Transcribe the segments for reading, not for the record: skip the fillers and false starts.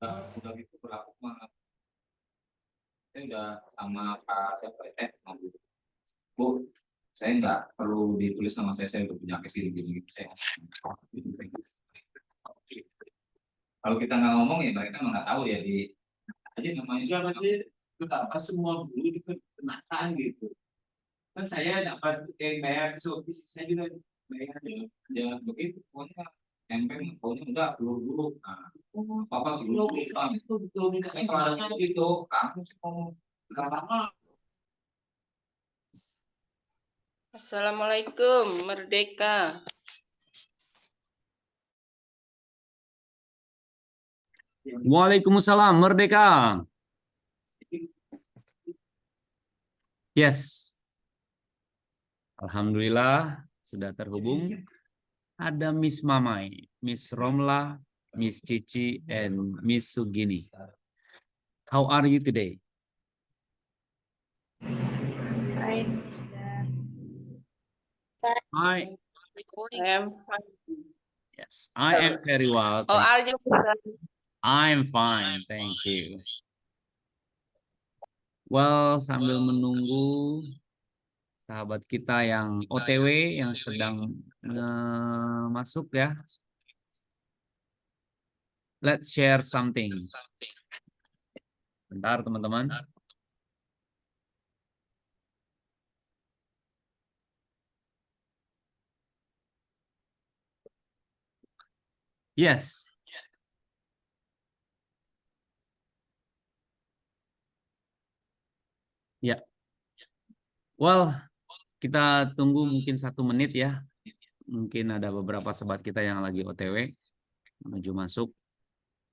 Udah gitu berlaku mah saya udah sama Kak siapa ya? Bu, saya nggak perlu ditulis nama saya udah punya kasih gini gitu saya. Kalau kita nggak ngomong ya mereka nggak tahu ya di aja namanya. Ya maksudnya kenapa semua guru dikenakan gitu. Kan saya dapat bayar SOP, saya juga bayar. Ya begitu pokoknya campaign pokoknya udah dulu nah apa sih logika itu logikanya kalau gitu kamu sih mau sama. Assalamualaikum, Merdeka. Waalaikumsalam, Merdeka. Yes. Alhamdulillah sudah terhubung. Ada Miss Mamai, Miss Romla, Miss Cici, and Miss Sugini. How are you today? Hi, Mister. I I'm fine. yes, I am very well. How are you? I'm fine, thank you. Well, sambil menunggu sahabat kita yang OTW yang sedang masuk ya. Let's share something. Bentar teman-teman. Yes. Ya. Well, kita tunggu mungkin 1 menit ya. Mungkin ada beberapa sobat kita yang lagi OTW menuju masuk.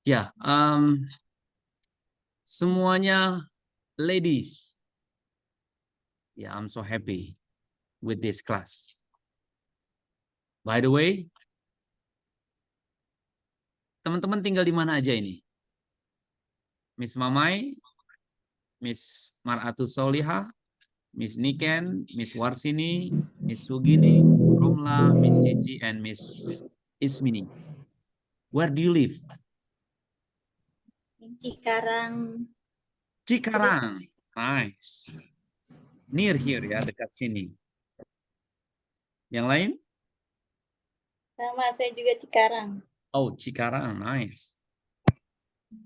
Ya, semuanya ladies. Ya, I'm so happy with this class. By the way, teman-teman tinggal di mana aja ini? Miss Mamai, Miss Maratus Soliha, Miss Niken, Miss Warsini, Miss Sugini, Romla, Miss Cici, and Miss Ismini. Where do you live? Cikarang. Cikarang. Nice. Near here ya, dekat sini. Yang lain? Sama, saya juga Cikarang. Oh, Cikarang. Nice.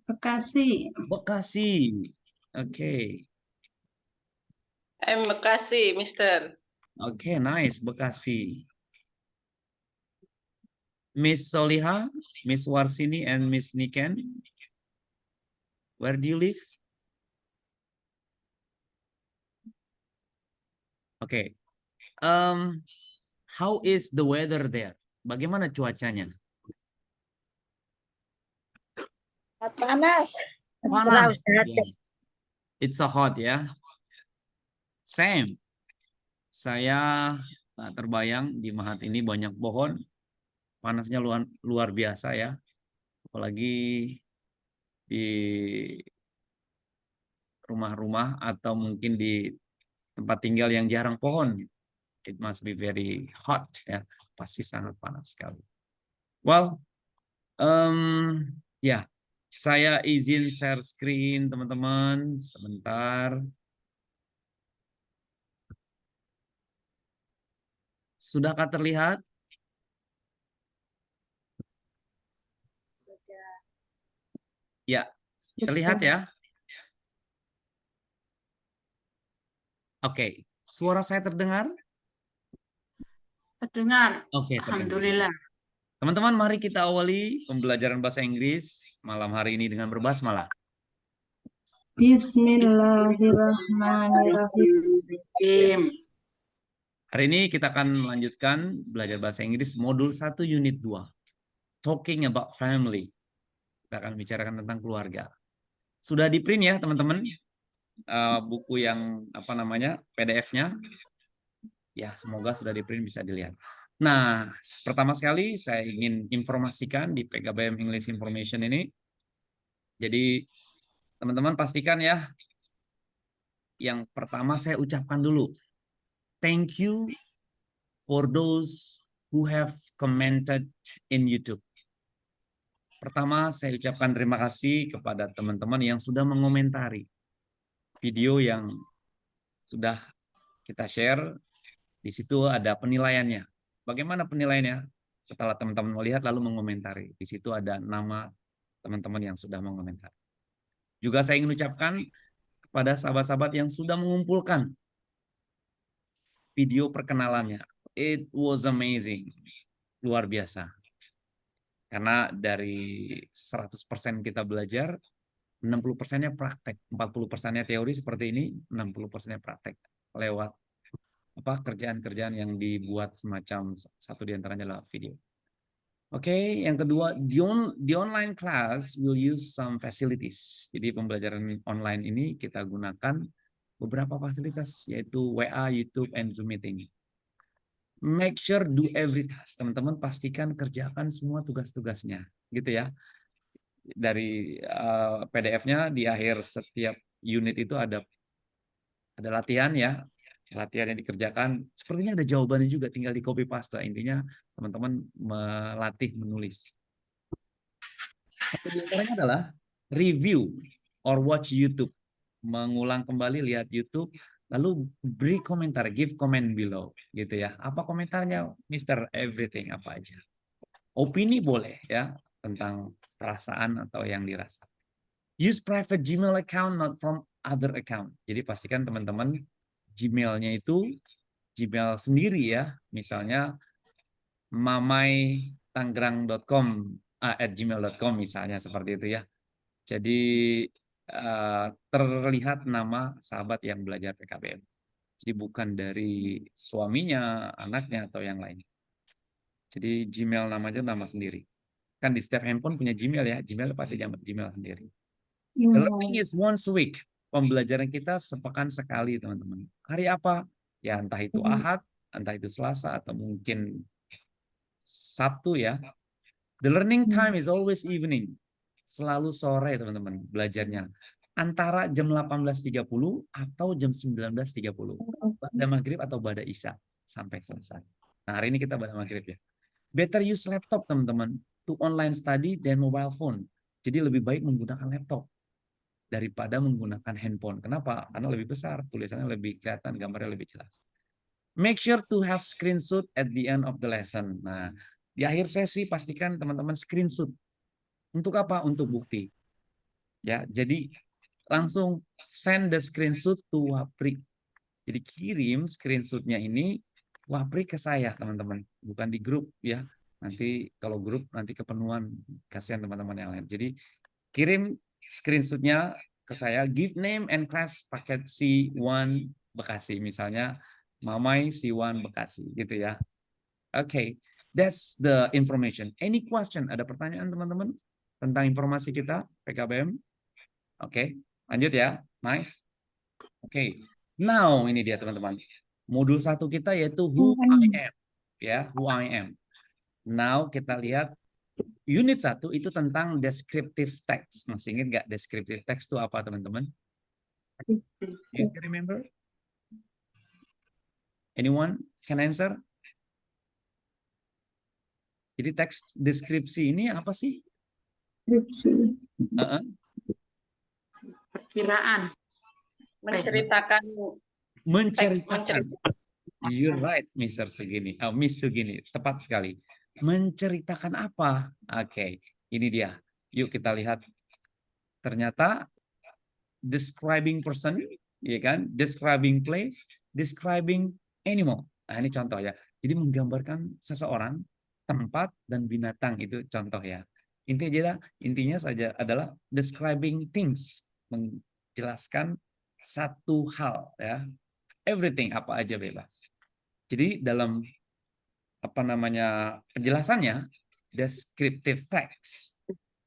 Bekasi. Bekasi. Okay. I'm Bekasi, Mister. Okay, nice. Bekasi. Miss Soliha, Miss Warsini, and Miss Niken. Where do you live? Okay. How is the weather there? Bagaimana cuacanya? Panas. Panas. It's so hot ya. Same. Saya tak terbayang di Mahat ini banyak pohon. Panasnya luar biasa ya. Apalagi di rumah-rumah atau mungkin di tempat tinggal yang jarang pohon. It must be very hot ya. Pasti sangat panas sekali. Well, ya, saya izin share screen teman-teman sebentar. Sudahkah terlihat? Sudah. Ya, terlihat ya. Oke, suara saya terdengar? Terdengar. Oke, Alhamdulillah. teman-teman, mari kita awali pembelajaran bahasa Inggris malam hari ini dengan berbasmalah. Bismillahirrahmanirrahim. Hari ini kita akan melanjutkan belajar bahasa Inggris modul 1 unit 2. Talking about family. Kita akan bicarakan tentang keluarga. Sudah di print ya teman-teman? Buku yang PDF-nya. Ya, semoga sudah di print bisa dilihat. Nah, pertama sekali saya ingin informasikan di PKBM English Information ini. Jadi, teman-teman pastikan ya, yang pertama saya ucapkan dulu. Thank you for those who have commented in YouTube. Pertama, saya ucapkan terima kasih kepada teman-teman yang sudah mengomentari video yang sudah kita share. Di situ ada penilaiannya. Bagaimana penilaiannya? Setelah teman-teman melihat lalu mengomentari. Di situ ada nama teman-teman yang sudah mengomentari. Juga saya ingin ucapkan kepada sahabat-sahabat yang sudah mengumpulkan video perkenalannya. It was amazing. Luar biasa. Karena dari 100% kita belajar, 60%-nya praktek, 40%-nya teori seperti ini, 60%-nya praktek lewat kerjaan-kerjaan yang dibuat semacam satu di antaranya adalah video. Oke, yang kedua, the online class will use some facilities. Jadi pembelajaran online ini kita gunakan beberapa fasilitas yaitu WA, YouTube, and Zoom meeting. Make sure do every task. Teman-teman pastikan kerjakan semua tugas-tugasnya, gitu ya. Dari PDF-nya di akhir setiap unit itu ada latihan ya. Latihan yang dikerjakan. Sepertinya ada jawabannya juga, tinggal di copy paste. Intinya teman-teman melatih menulis. Satu di antaranya adalah review or watch YouTube. Mengulang kembali lihat YouTube. Lalu beri komentar, give comment below, gitu ya. Apa komentarnya, Mr. Everything, apa aja. Opini boleh ya, tentang perasaan atau yang dirasa. Use private Gmail account, not from other account. Jadi pastikan teman-teman Gmail-nya itu Gmail sendiri ya. Misalnya mamaitanggerang.com @gmail.com misalnya, seperti itu ya. Jadi terlihat nama sahabat yang belajar PKBM. Jadi bukan dari suaminya, anaknya, atau yang lain. Jadi Gmail namanya nama sendiri. Kan di setiap handphone punya Gmail ya. Gmail pasti Gmail sendiri. The learning is once a week. Pembelajaran kita sepekan sekali, teman-teman. Hari apa? Ya entah itu Ahad, entah itu Selasa, atau mungkin Sabtu ya. The learning time is always evening. Selalu sore, teman-teman, belajarnya. Antara jam 18.30 atau jam 19.30. Pada maghrib atau pada isya. Sampai selesai. Nah, hari ini kita pada maghrib ya. Better use laptop, teman-teman. To online study dan mobile phone. Jadi lebih baik menggunakan laptop daripada menggunakan handphone. Kenapa? Karena lebih besar, tulisannya lebih kelihatan, gambarnya lebih jelas. Make sure to have screenshot at the end of the lesson. Nah, di akhir sesi pastikan teman-teman screenshot. Untuk apa? Untuk bukti. Ya, jadi langsung send the screenshot to Wapri. Jadi kirim screenshotnya ini Wapri ke saya, teman-teman. Bukan di grup ya. Nanti kalau grup nanti kepenuhan, kasihan teman-teman yang lain. Jadi kirim screenshotnya ke saya, give name and class paket C1 Bekasi, misalnya Mamai C1 Bekasi, gitu ya. Oke, that's the information. Any question? Ada pertanyaan teman-teman tentang informasi kita PKBM? Oke, lanjut ya. Nice. Oke, now ini dia teman-teman. Modul 1 kita yaitu who I am, ya, who I am. Now kita lihat unit 1 itu tentang descriptive text. Masih ingat nggak descriptive text itu apa, teman-teman? You still remember? Anyone can answer? Jadi teks deskripsi ini apa sih? Perkiraan. Menceritakan Menceritakan. You're right, Mr. Sugini. Oh, Miss Sugini, tepat sekali. Menceritakan apa? Oke, ini dia. Yuk kita lihat. Ternyata describing person, ya kan? Describing place, describing animal. Nah, ini contoh ya. Jadi menggambarkan seseorang, tempat, dan binatang, itu contoh ya. Intinya saja adalah describing things, menjelaskan satu hal ya. Everything, apa aja bebas. Jadi dalam penjelasannya, descriptive text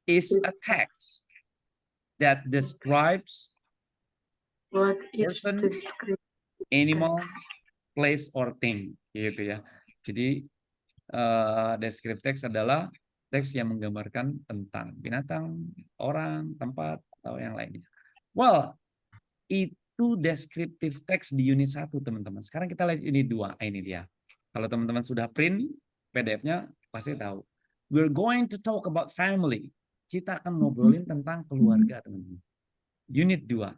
is a text that describes person, animal, place, or thing, gitu ya. Jadi descriptive text adalah teks yang menggambarkan tentang binatang, orang, tempat, atau yang lainnya. Well, itu descriptive text di unit 1, teman-teman. Sekarang kita lihat unit 2. Ini dia. Kalau teman-teman sudah print PDF-nya, pasti tahu. We're going to talk about family. Kita akan ngobrolin tentang keluarga, teman-teman. Unit 2.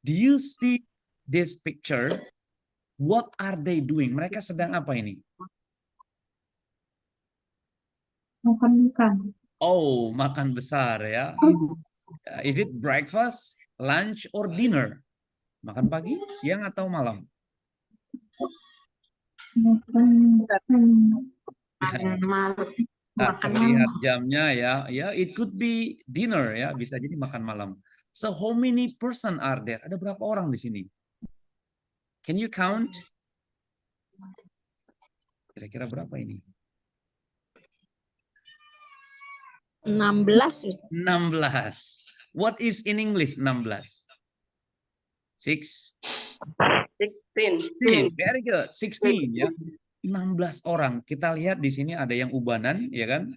Do you see this picture? What are they doing? Mereka sedang apa ini? Makan. Oh, makan besar ya. Is it breakfast, lunch, or dinner? Makan pagi, siang, atau malam? Terlihat jamnya ya. Ya, it could be dinner ya. Bisa jadi makan malam. So how many person are there? Ada berapa orang di sini? Can you count? Kira-kira berapa ini? 16. 16. What is in English 16? 6. 16. Very good. 16 ya. 16 orang. Kita lihat di sini ada yang ubanan, ya kan?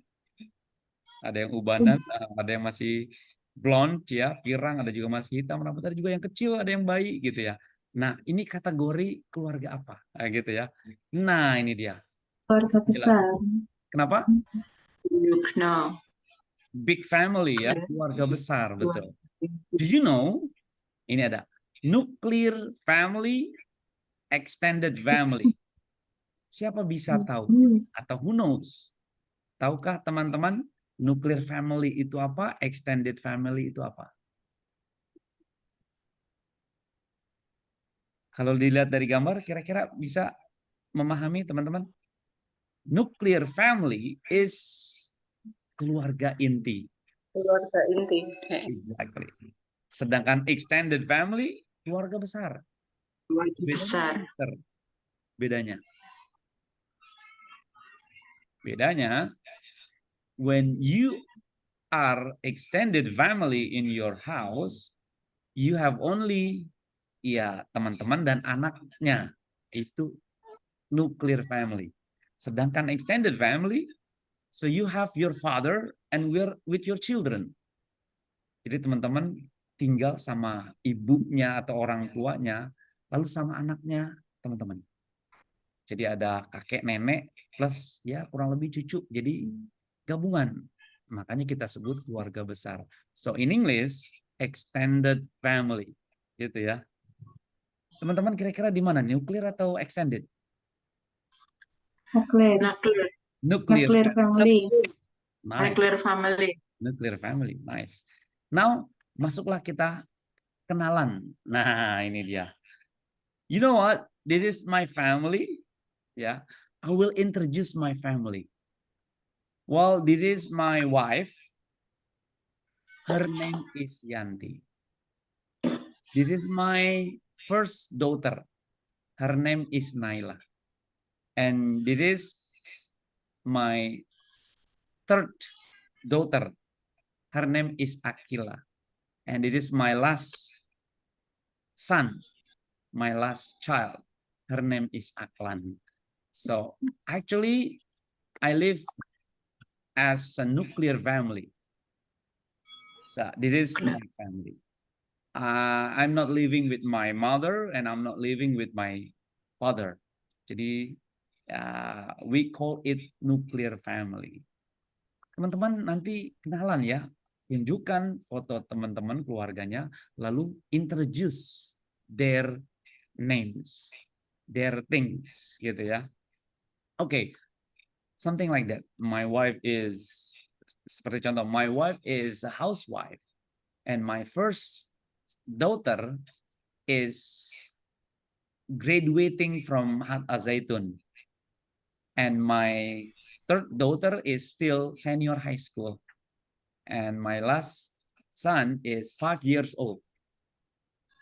Ada yang ubanan, ada yang masih blonde ya, pirang, ada juga masih hitam rambut, ada juga yang kecil, ada yang bayi gitu ya. Nah, ini kategori keluarga apa? Nah, gitu ya. Nah, ini dia. Keluarga besar. Kenapa? No. Big family ya, keluarga besar, betul. Do you know? Ini ada nuclear family, extended family. Siapa bisa tahu? Atau who knows? Tahukah teman-teman nuclear family itu apa? Extended family itu apa? Kalau dilihat dari gambar, kira-kira bisa memahami teman-teman? Nuclear family is keluarga inti. Keluarga inti. Exactly. Sedangkan extended family, keluarga besar. Keluarga besar. Bedanya. Bedanya, when you are extended family in your house, you have only ya teman-teman dan anaknya. Itu nuclear family. Sedangkan extended family, so you have your father and we're with your children. Jadi teman-teman tinggal sama ibunya atau orang tuanya, lalu sama anaknya, teman-teman. Jadi ada kakek nenek plus ya kurang lebih cucu. Jadi gabungan. Makanya kita sebut keluarga besar. So in English, extended family. Gitu ya. Teman-teman kira-kira di mana? Nuclear atau extended? Nuclear family. Nice. Nuclear family. Nuclear family. Nice. Now, masuklah kita kenalan. Nah, ini dia. You know what? This is my family. Yeah. I will introduce my family. Well, this is my wife. Her name is Yanti. This is my first daughter. Her name is Naila. And this is my third daughter. Her name is Akila. And this is my last son, my last child. Her name is Aklan. So actually, I live as a nuclear family. So this is my family. I'm not living with my mother and I'm not living with my father. Jadi we call it nuclear family. Teman-teman nanti kenalan ya. Tunjukkan foto teman-teman keluarganya, lalu introduce their names, their things, gitu ya. Okay, something like that. My wife is, seperti contoh, my wife is a housewife, and my first daughter is graduating from Hat Azaitun, and my third daughter is still senior high school. And my last son is 5 years old.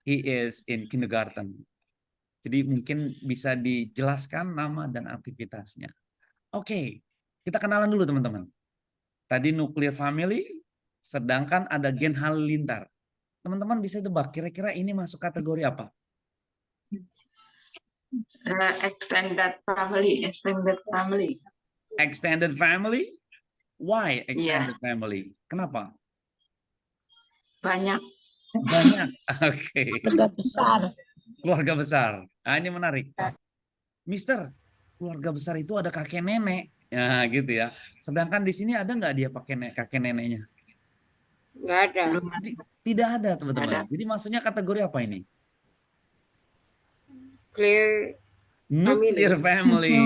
He is in kindergarten. Jadi mungkin bisa dijelaskan nama dan aktivitasnya. Oke, kita kenalan dulu teman-teman. Tadi nuclear family, sedangkan ada Gen Halilintar. Teman-teman bisa tebak kira-kira ini masuk kategori apa? Extended family. Extended family. Extended family? Why extended family? Kenapa? Banyak. Banyak. Oke. Keluarga besar. Keluarga besar. Nah, ini menarik. Mister, keluarga besar itu ada kakek nenek. Ya, gitu ya. Sedangkan di sini ada nggak dia pakai kakek neneknya? Nggak ada. Belum ada. Tidak ada, teman-teman. Ada. Jadi maksudnya kategori apa ini? Clear Nuclear family.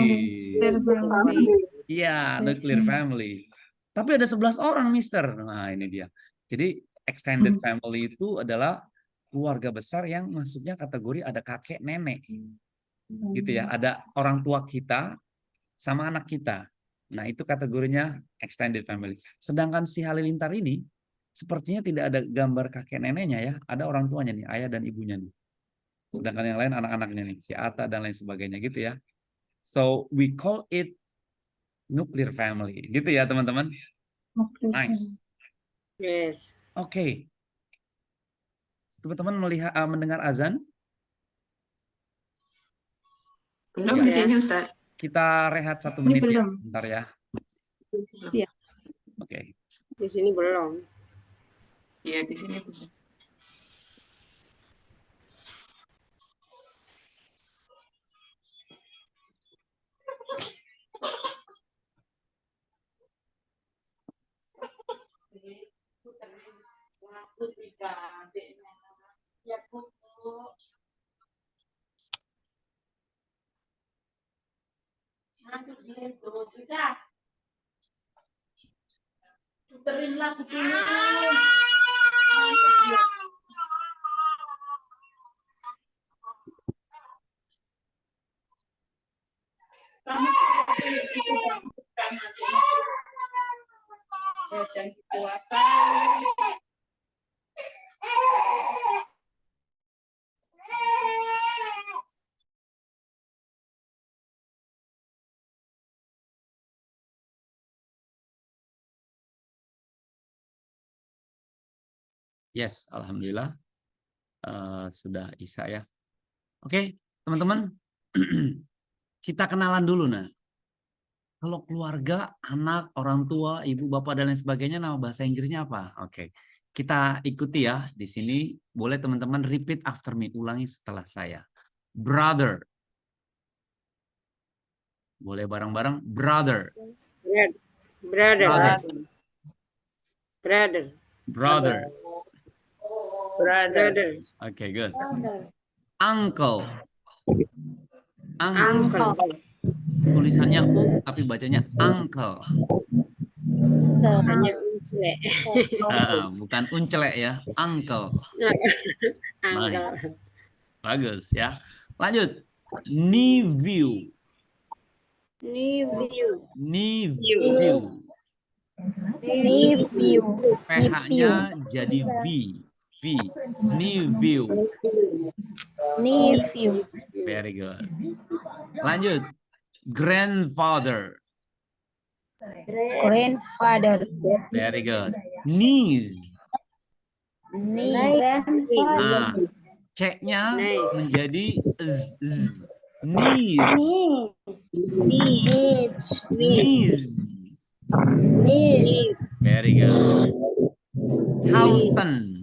Nuclear family. Iya, nuclear family. Tapi ada 11 orang, Mister. Nah, ini dia. Jadi extended family itu adalah keluarga besar yang maksudnya kategori ada kakek nenek. Gitu ya. Ada orang tua kita sama anak kita. Nah, itu kategorinya extended family. Sedangkan si Halilintar ini sepertinya tidak ada gambar kakek neneknya ya. Ada orang tuanya nih, ayah dan ibunya nih. Sedangkan yang lain anak-anaknya nih, si Ata dan lain sebagainya gitu ya. So, we call it nuclear family. Gitu ya, teman-teman. Nice. Yes. Oke. Teman-teman mendengar azan? Belum Ya. di sini Ustaz. Kita rehat 1 Ini menit ya, belum. bentar ya. Siap. Oke. Di sini belum. Iya, di sini belum. Yes, alhamdulillah sudah Isya ya. Oke, teman-teman, kita kenalan dulu nah. Kalau keluarga, anak, orang tua, ibu, bapak dan lain sebagainya, nama bahasa Inggrisnya apa? Oke, kita ikuti ya di sini. Boleh teman-teman repeat after me, ulangi setelah saya. Brother. Boleh bareng-bareng. Brother. Brother. Brother. Brother. Brother. Brother. Oke, good. Uncle. Uncle. Uncle. Tulisannya U tapi bacanya uncle. Hanya uncle. Bukan uncelek ya, uncle. Uncle. Bagus ya. Lanjut. Nephew. Nephew. Nephew. Nephew. PH-nya jadi V. V. Nephew. Nephew. Very good. Lanjut. Grandfather. Grandfather. Very good. Niece. Niece. Nah, C-nya menjadi Z. Z. Niece. Niece. Niece. Niece. Very good. Cousin.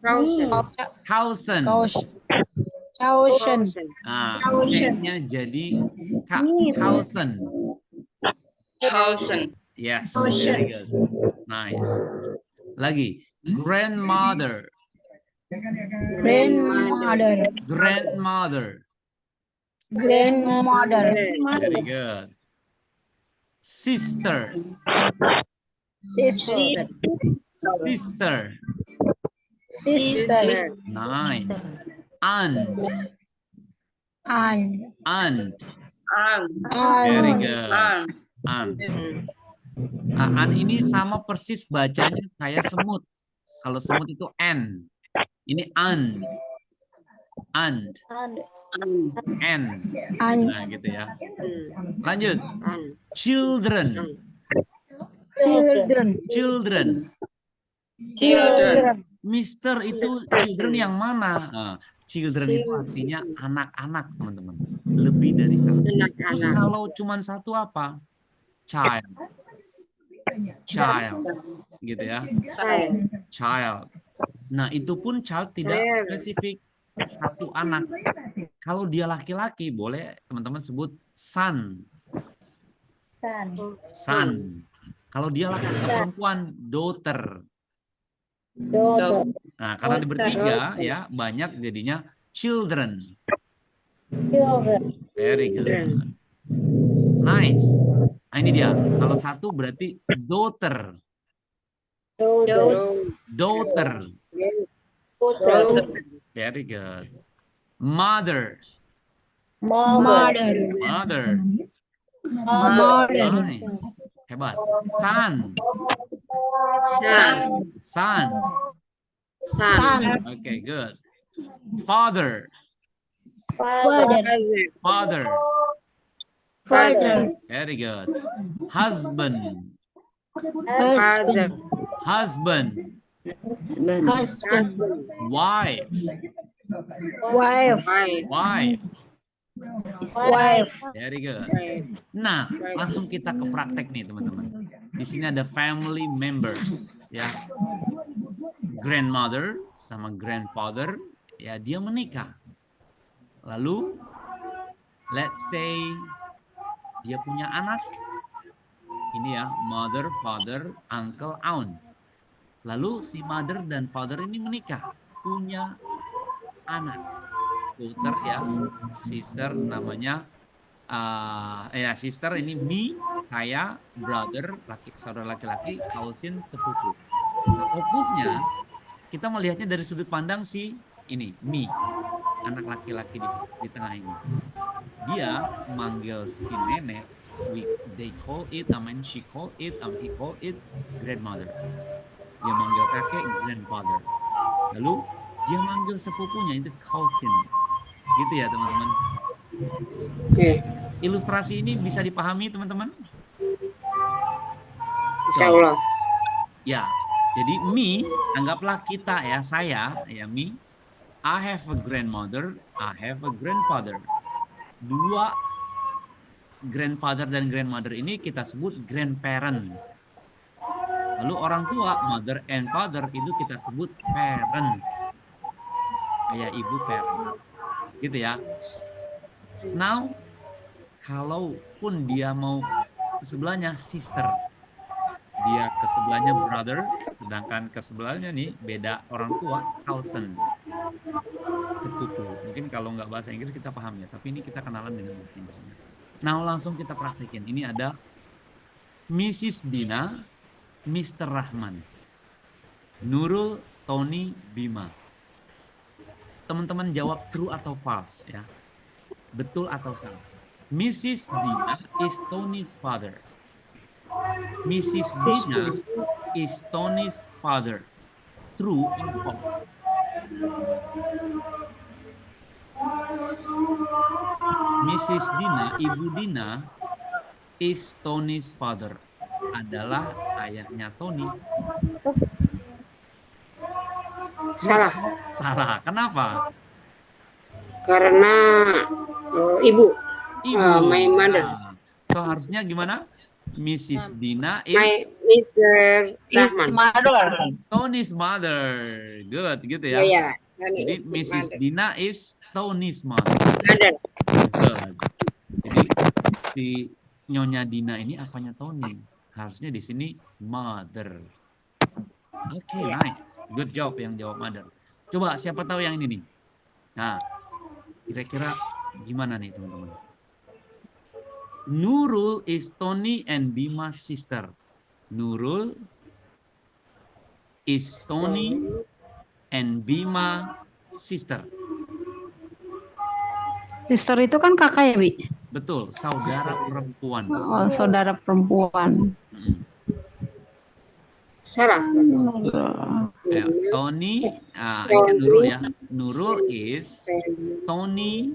Cousin. Cousin. Cousin. Nah, C-nya jadi cousin. Cousin. Yes, very good. Nice. Lagi, grandmother. Grandmother. Grandmother. Grandmother. Very good. Sister. Sister. Sister. Sister. Nice. Aunt. Aunt. Aunt. Aunt. Very Aunt. good. Aunt. Aunt. Aunt ini sama persis bacanya kayak semut. Kalau semut itu N. Ini aunt. Aunt. N. Aunt. Nah, gitu ya. Lanjut. Aunt. Children. Children. Children. Children. Mister itu children yang mana? Nah, children itu artinya anak-anak, teman-teman. Lebih dari satu. Terus Anak-anak. kalau cuma satu apa? Child. Child. Gitu ya. Saya. Child. Nah, itu pun child tidak Child. spesifik satu anak. Kalau dia laki-laki, boleh teman-teman sebut son. Son. Kalau dia laki-laki atau perempuan, daughter. Nah, karena ada bertiga ya, banyak jadinya children. Very good. Nice. Nah, ini dia. Kalau satu berarti daughter. Daughter. Very good. Mother. Mother. Mother. Mother. Nice. Hebat. Son. Son. Son. Son. Okay, good. Father. Father. Father. Father. Very good. Husband. Husband. Husband. Husband. Wife. Wife. Wife. Wife. Very good. Nah, langsung kita ke praktek nih, teman-teman. Di sini ada family members, ya. Grandmother sama grandfather, ya dia menikah. Lalu, let's say dia punya anak. Ini ya, mother, father, uncle, aunt. Lalu si mother dan father ini menikah, punya anak. Daughter ya, sister namanya, sister ini me, saya, brother, saudara laki-laki, cousin, sepupu. Nah, fokusnya kita melihatnya dari sudut pandang si ini, me, anak laki-laki di tengah ini. Dia manggil si nenek, they call it, she call it, he call it grandmother. Dia manggil kakek grandfather. Lalu dia manggil sepupunya itu cousin. Gitu ya teman-teman. Oke. Ilustrasi ini bisa dipahami teman-teman? Insya Allah. Ya, jadi me, anggaplah kita ya, saya, ya me. I have a grandmother, I have a grandfather. Dua grandfather dan grandmother ini kita sebut grandparents. Lalu orang tua, mother and father itu kita sebut parents. Ayah, ibu, parent. Gitu ya. Now, kalaupun dia mau ke sebelahnya sister, dia ke sebelahnya brother, sedangkan ke sebelahnya nih beda orang tua, cousin, sepupu. Mungkin kalau nggak bahasa Inggris kita paham ya, tapi ini kita kenalan dengan bahasa Inggrisnya. Nah, langsung kita praktekin. Ini ada Mrs. Dina, Mr. Rahman, Nurul, Tony, Bima. Teman-teman jawab true atau false ya. Betul atau salah. Mrs. Dina is Tony's father. Mrs. Dina is Tony's father. True and false. Mrs. Dina, Ibu Dina is Tony's father. Adalah ayahnya Tony. Salah. Salah. Kenapa? Karena ibu. Ibu. My mother. Nah, so harusnya gimana? Mrs. Dina is My Mr. Rahman. Tony's mother. Good, gitu ya. Ya. Jadi Mrs. Dina is Tony's mother. Mother. Good. Jadi si Nyonya Dina ini apanya Tony? Harusnya di sini mother. Oke, nice. Good job yang jawab mother. Coba siapa tahu yang ini nih. Nah, kira-kira gimana nih teman-teman? Nurul is Tony and Bima's sister. Nurul is Tony and Bima sister. Sister itu kan kakak ya, Bi? Betul, saudara perempuan. Oh, saudara perempuan. Salah. Ya, Tony, ini kan Nurul ya. Nurul is Tony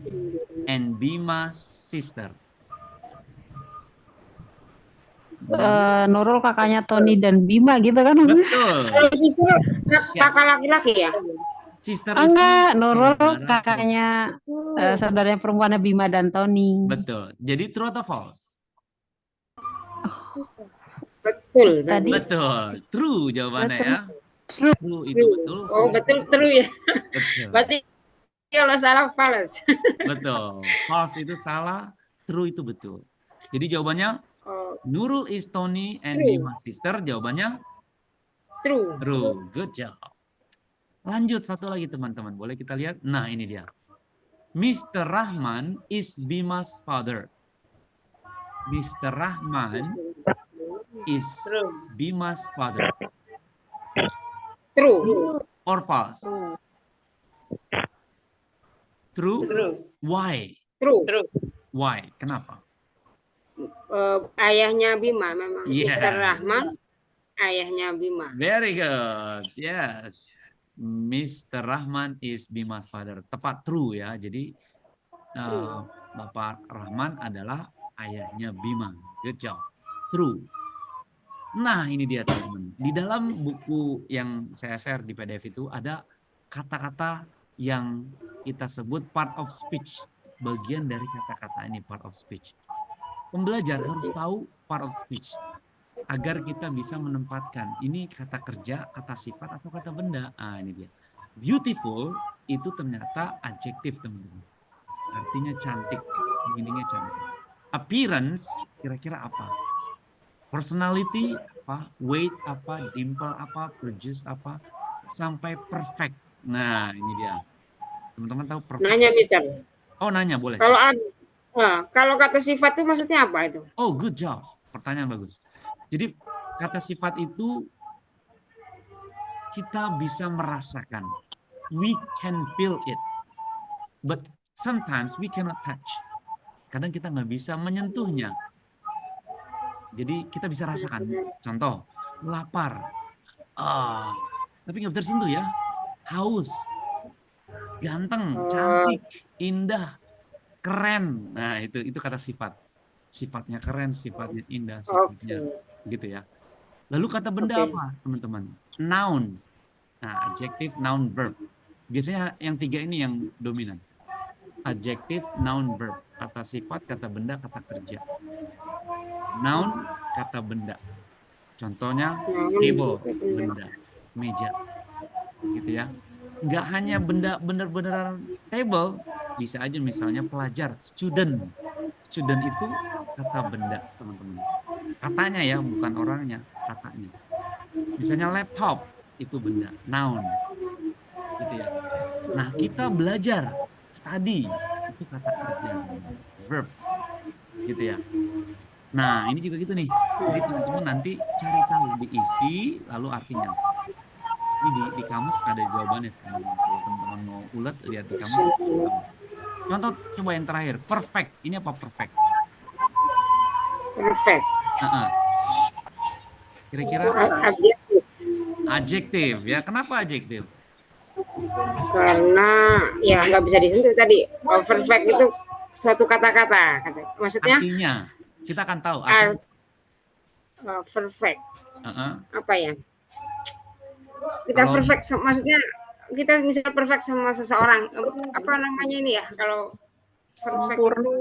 and Bima's sister. Nurul kakaknya Tony dan Bima gitu kan maksudnya? Betul. Kalau sister kakak laki-laki ya? Sister Enggak, Nurul saudara kakaknya saudaranya perempuannya Bima dan Tony. Betul. Jadi true atau false? Betul. Tadi Betul. True jawabannya Betul. ya. True itu betul. Oh, betul true ya. Betul. Berarti kalau salah false. Betul. False itu salah, true itu betul. Jadi jawabannya Nurul is Tony and True. Bima's sister. Jawabannya True. true. Good job. Lanjut satu lagi teman-teman. Boleh kita lihat? Nah ini dia. Mr. Rahman is Bima's father. Mr. Rahman is True. Bima's father. True. Or false? True? True. Why? True. True. Why? Kenapa? Ayahnya Bima memang. Yeah. Mr. Rahman, ayahnya Bima. Very good. Yes. Mr. Rahman is Bima's father. Tepat, true ya. Jadi Bapak Rahman adalah ayahnya Bima. Good job. True. Nah, ini dia teman-teman. Di dalam buku yang saya share di PDF itu ada kata-kata yang kita sebut part of speech. Bagian dari kata-kata ini part of speech. Pembelajar harus tahu part of speech agar kita bisa menempatkan ini kata kerja, kata sifat, atau kata benda. Ah, ini dia. Beautiful itu ternyata adjektif, teman-teman. Artinya cantik, meaningnya cantik. Appearance kira-kira apa? Personality apa? Weight apa? Dimple apa? Produce apa? Sampai perfect. Nah, ini dia. Teman-teman tahu perfect? Nanya, Mister. Oh, nanya boleh. Kalau kata sifat itu maksudnya apa itu? Oh, good job. Pertanyaan bagus. Jadi kata sifat itu kita bisa merasakan. We can feel it. But sometimes we cannot touch. Kadang kita nggak bisa menyentuhnya. Jadi kita bisa rasakan. Contoh, lapar. Tapi nggak bisa tersentuh ya. Haus. Ganteng, cantik, indah, keren. Nah, itu kata sifat. Sifatnya keren, sifatnya indah, sifatnya gitu ya. Lalu kata benda apa, teman-teman? Noun. Nah, adjective, noun, verb. Biasanya yang tiga ini yang dominan. Adjective, noun, verb. Kata sifat, kata benda, kata kerja. Noun, kata benda. Contohnya table, benda, meja. Gitu ya. Nggak hanya benda bener-bener table, bisa aja misalnya pelajar, student. Student itu kata benda, teman-teman. Katanya ya, bukan orangnya, katanya. Misalnya laptop, itu benda, noun. Gitu ya. Nah, kita belajar, study, itu kata kerja, verb. Gitu ya. Nah, ini juga gitu nih. Jadi teman-teman nanti cari tahu, diisi, lalu artinya. Ini di kamus ada jawabannya sekarang. Kalau teman-teman mau ulet, lihat di kamus. Contoh coba yang terakhir, perfect. Ini apa perfect? Perfect. Kira-kira Adjektif. adjektif ya. Kenapa adjektif? Karena ya nggak bisa disentuh tadi. Perfect itu suatu kata-kata. Maksudnya? Artinya kita akan tahu. Perfect. Apa ya? Kita Kalau, perfect, maksudnya kita misalnya perfect sama seseorang. Apa namanya ini ya? Kalau perfect itu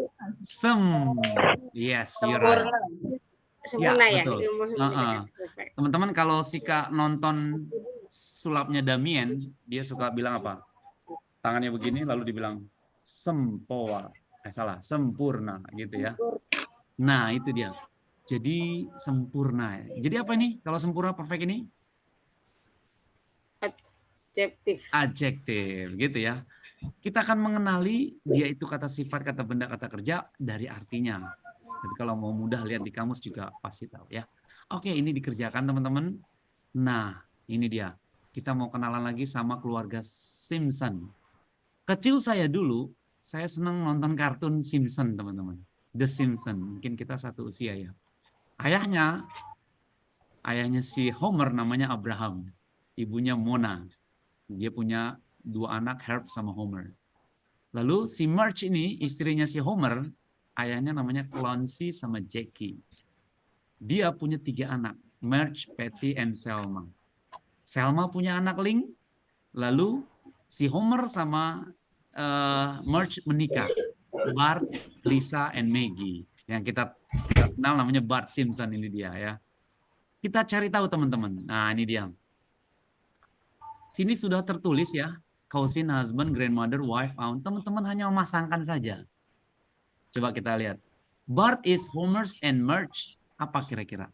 yes, you're right. sempurna ya. Betul. Teman-teman kalau Sika nonton sulapnya Damien, dia suka bilang apa? Tangannya begini lalu dibilang sempoa. Salah, sempurna gitu ya. Nah, itu dia. Jadi sempurna. Jadi apa ini? Kalau sempurna perfect ini? Adjektif gitu ya. Kita akan mengenali dia itu kata sifat, kata benda, kata kerja dari artinya. Tapi kalau mau mudah lihat di kamus juga pasti tahu ya. Oke, ini dikerjakan teman-teman. Nah, ini dia. Kita mau kenalan lagi sama keluarga Simpson. Kecil saya dulu, saya senang nonton kartun Simpson, teman-teman. The Simpson. Mungkin kita satu usia ya. Ayahnya si Homer namanya Abraham. Ibunya Mona. Dia punya 2 anak, Herb sama Homer. Lalu si Marge ini, istrinya si Homer, ayahnya namanya Clancy sama Jackie. Dia punya 3 anak, Marge, Patty, and Selma. Selma punya anak Link, lalu si Homer sama Marge menikah. Bart, Lisa, and Maggie. Yang kita kenal namanya Bart Simpson, ini dia ya. Kita cari tahu teman-teman. Nah, ini dia. Sini sudah tertulis ya, cousin, husband, grandmother, wife, aunt. Teman-teman hanya memasangkan saja. Coba kita lihat. Bart is Homer's and Marge apa kira-kira?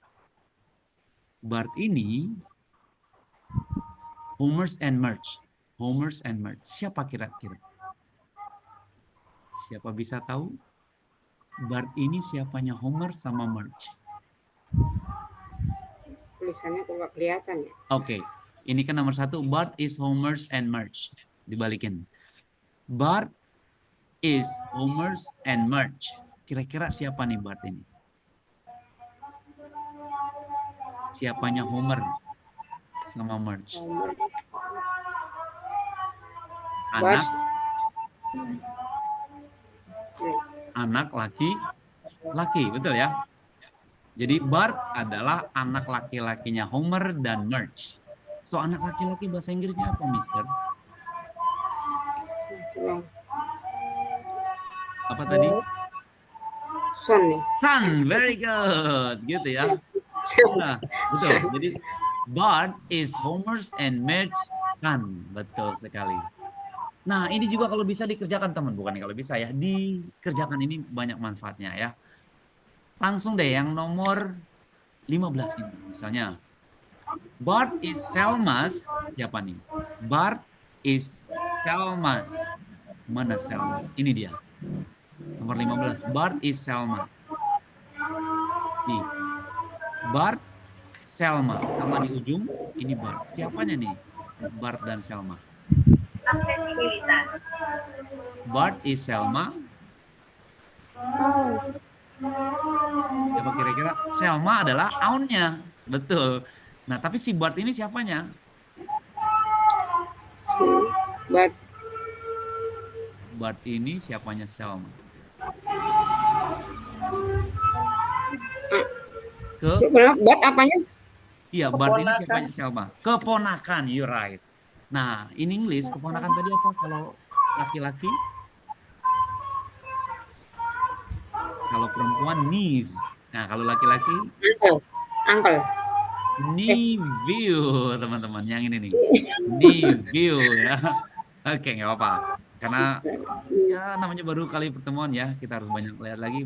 Bart ini Homer's and Marge. Homer's and Marge. Siapa kira-kira? Siapa bisa tahu? Bart ini siapanya Homer sama Marge? Tulisannya kok nggak kelihatan ya. Oke, ini kan nomor 1. Bart is Homer's and Marge. Dibalikin. Bart is Homer's and Marge. Kira-kira siapa nih Bart ini? Siapanya Homer sama Marge? Anak, anak laki-laki, betul ya? Jadi Bart adalah anak laki-lakinya Homer dan Marge. So anak laki-laki bahasa Inggrisnya apa, Mister? Apa tadi? Son nih. Son, very good, gitu ya. Nah, betul. Jadi Bart is Homer's and Marge's son, betul sekali. Nah, ini juga kalau bisa dikerjakan teman, bukan kalau bisa ya, dikerjakan, ini banyak manfaatnya ya. Langsung deh yang nomor 15 ini, misalnya. Bart is Selma's, siapa nih? Bart is Selma's. Mana Selma? Ini dia. Nomor 15, Bart is Selma. Nih. Bart, Selma. Sama di ujung, ini Bart. Siapanya nih? Bart dan Selma. Bart is Selma. Siapa kira-kira? Selma adalah aunnya. Betul. Nah, tapi si Bart ini siapanya? Si Bart. Bart ini siapanya Selma? Bart apanya? Iya, Bart ini siapanya Selma? Keponakan, you're right. Nah, in English, keponakan tadi apa kalau laki-laki? Kalau perempuan, niece. Nah, kalau laki-laki? Uncle. Nephew, teman-teman. Yang ini nih. Nephew ya. Oke, nggak apa-apa. Karena ya namanya baru kali pertemuan ya. Kita harus banyak lihat lagi.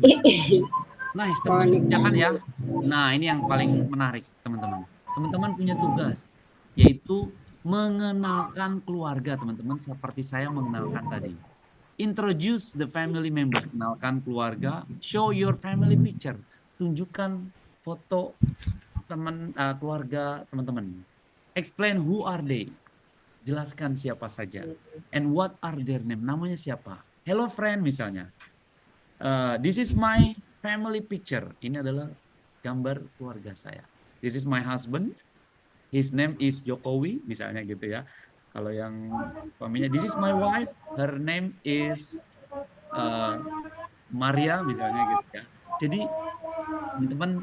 Nice, teman-teman. Kan ya. Nah, ini yang paling menarik, teman-teman. Teman-teman punya tugas, yaitu mengenalkan keluarga, teman-teman. Seperti saya mengenalkan tadi. Introduce the family member. Kenalkan keluarga. Show your family picture. Tunjukkan foto teman keluarga teman-teman. Explain who are they. Jelaskan siapa saja. And what are their name. Namanya siapa. Hello friend misalnya. This is my family picture. Ini adalah gambar keluarga saya. This is my husband. His name is Jokowi. Misalnya gitu ya. Kalau yang suaminya. This is my wife. Her name is Maria. Misalnya gitu ya. Jadi teman-teman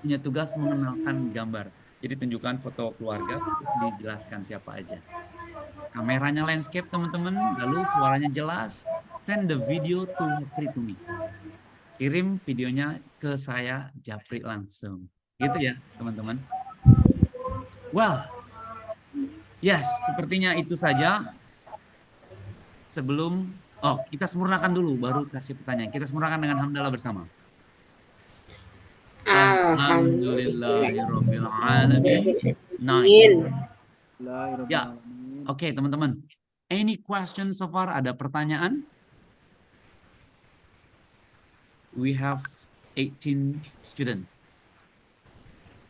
punya tugas mengenalkan gambar. Jadi tunjukkan foto keluarga, terus dijelaskan siapa aja. Kameranya landscape teman-teman, lalu suaranya jelas. Send the video to me. Kirim videonya ke saya, Japri langsung. Gitu ya teman-teman. Well, yes, sepertinya itu saja. Sebelum, kita sempurnakan dulu, baru kasih pertanyaan. Kita sempurnakan dengan hamdalah bersama. Alhamdulillahirabbil alamin. Nice. Ya. Oke, teman-teman. Any question so far? Ada pertanyaan? We have 18 student.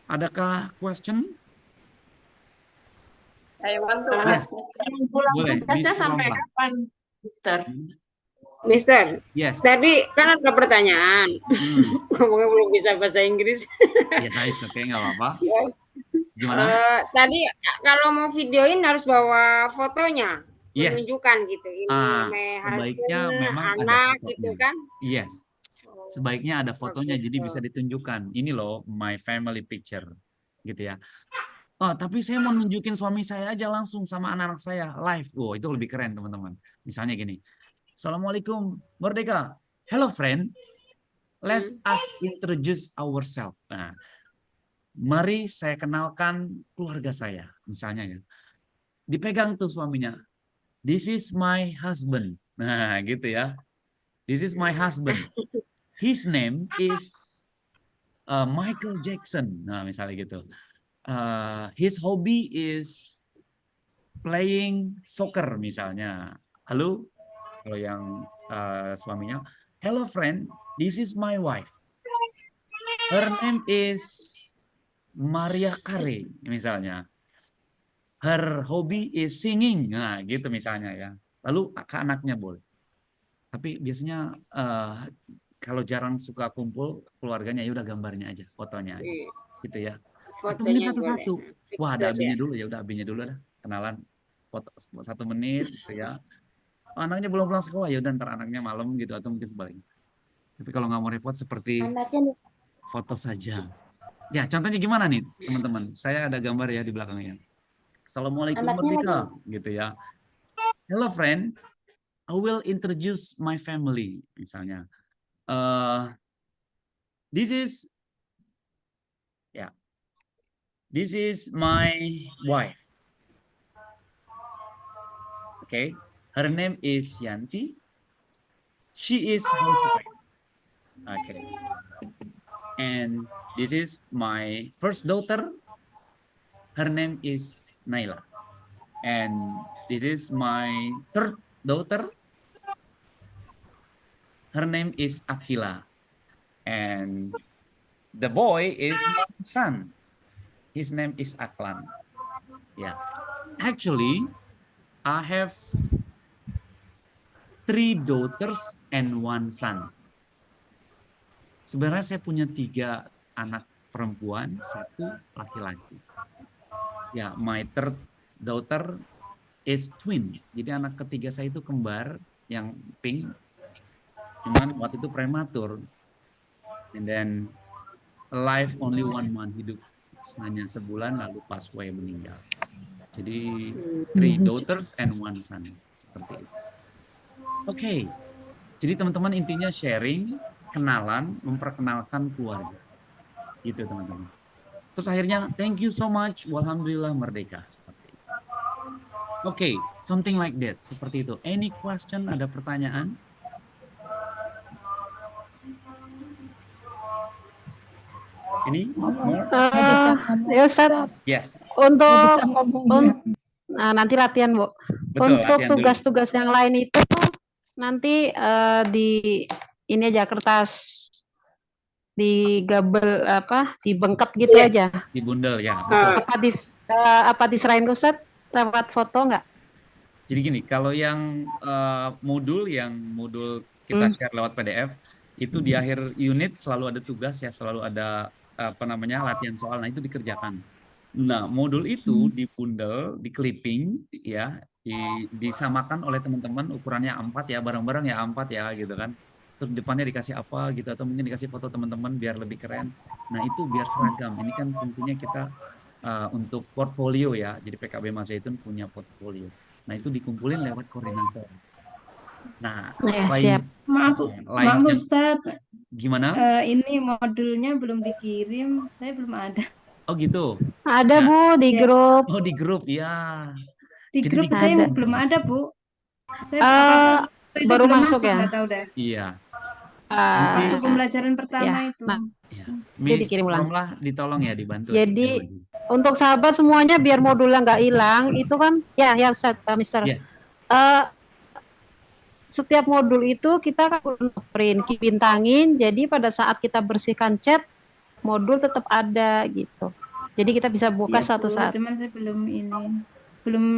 Adakah question? I want to Yes. Boleh. Baca sampai kapan, Mister? Mister, Yes. tadi kan ada pertanyaan. Ngomongnya belum bisa bahasa Inggris. Ya, it's okay, nggak apa-apa. Ya. Gimana? Tadi kalau mau videoin harus bawa fotonya, Yes. menunjukkan gitu. Ini Sebaiknya husband, memang ada anak fotonya. gitu kan? Yes. Sebaiknya ada fotonya, Oke. jadi bisa ditunjukkan. Ini loh, my family picture, gitu ya. Tapi saya mau nunjukin suami saya aja langsung sama anak-anak saya live. Itu lebih keren teman-teman. Misalnya gini. Assalamualaikum, Merdeka. Hello friend. Let us introduce ourselves. Nah, mari saya kenalkan keluarga saya, misalnya ya. Dipegang tuh suaminya. This is my husband. Nah, gitu ya. This is my husband. His name is Michael Jackson. Nah, misalnya gitu. His hobby is playing soccer misalnya. Halo, kalau yang suaminya, hello friend, this is my wife. Her name is Maria Carey misalnya. Her hobby is singing. Nah, gitu misalnya ya. Lalu ke anaknya boleh. Tapi biasanya kalau jarang suka kumpul keluarganya, ya udah gambarnya aja, fotonya aja. Gitu ya. Atau mungkin Fotonya boleh. satu-satu. Wah, ada Itu aja. abinya dulu ya, udah abinya dulu dah. Kenalan foto 1 menit gitu ya. Anaknya belum pulang sekolah, ya udah ntar anaknya malam gitu atau mungkin sebaliknya. Tapi kalau nggak mau repot seperti foto saja. Ya, contohnya gimana nih, teman-teman? Saya ada gambar ya di belakangnya. Assalamualaikum Merdeka, gitu ya. Hello friend, I will introduce my family, misalnya. This is my wife. Okay, her name is Yanti. She is housewife. Okay, and this is my first daughter. Her name is Naila, and this is my third daughter. Her name is Akila, and the boy is my son. His name is Aklan. Yeah, actually, I have 3 daughters and 1 son. Sebenarnya saya punya 3 anak perempuan, 1 laki-laki. Ya, my third daughter is twin. Jadi anak ketiga saya itu kembar yang pink. Cuman waktu itu prematur. And then alive only 1 month, hidup hanya sebulan lalu pas away meninggal. Jadi 3 daughters and 1 son. Seperti itu. Oke. Jadi teman-teman intinya sharing, kenalan, memperkenalkan keluarga. Gitu teman-teman. Terus akhirnya thank you so much, walhamdulillah merdeka. Seperti itu. Oke, something like that. Seperti itu. Any question? Ada pertanyaan? Ini? More? Ya Ustaz, Yes. nah, nanti latihan Bu. Betul, Untuk latihan dulu. tugas-tugas yang lain itu nanti di ini aja kertas digabel dibengkap gitu aja. Di bundel ya. Betul. Apa diserahin ke Ustaz lewat foto nggak? Jadi gini, kalau yang modul kita share lewat PDF itu di akhir unit selalu ada tugas ya, selalu ada latihan soal. Nah, itu dikerjakan. Nah, modul itu dibundel, di clipping ya, disamakan oleh teman-teman ukurannya A4 ya, bareng-bareng ya A4 ya gitu kan. Terus depannya dikasih apa gitu atau mungkin dikasih foto teman-teman biar lebih keren. Nah, itu biar seragam. Ini kan fungsinya kita untuk portfolio ya. Jadi PKB Mas Zaitun punya portfolio. Nah, itu dikumpulin lewat koordinator. Nah, Siap. Maaf Ustaz, gimana? ini modulnya belum dikirim, saya belum ada. Oh gitu. Ada Bu di grup. Oh di grup ya. Di Jadi grup saya ada. belum ada Bu. Saya baru belum masuk ya? nggak tahu dah. Iya. Waktu pembelajaran pertama itu. Ya. Miss dikirim ulang. Romlah ditolong ya dibantu. Jadi untuk sahabat semuanya biar modulnya nggak hilang itu kan ya Ustaz, Mister. Yes. Setiap modul itu kita kan print, bintangin, jadi pada saat kita bersihkan chat, modul tetap ada gitu. Jadi kita bisa buka satu-satu. Cuman saya belum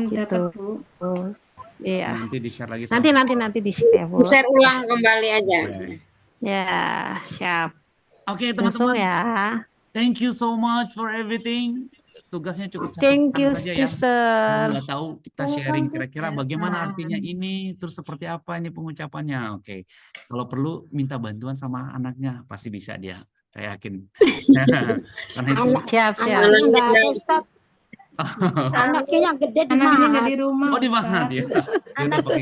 Gitu. dapat Bu. Iya. Nanti di-share lagi. Nanti di-share ya Bu. Share ulang kembali aja. Ya, siap. Oke Langsung teman-teman. ya. Thank you so much for everything. Tugasnya cukup Thank you, saja ya. Sister. Nggak tahu kita sharing kira-kira bagaimana artinya ini, terus seperti apa ini pengucapannya. Oke. Kalau perlu minta bantuan sama anaknya, pasti bisa dia. Saya yakin. Karena itu Siap. Anaknya nggak ada Ustaz. Anaknya yang gede di Anaknya Mahat. di rumah. Oh di Mahat ya. Ya udah pakai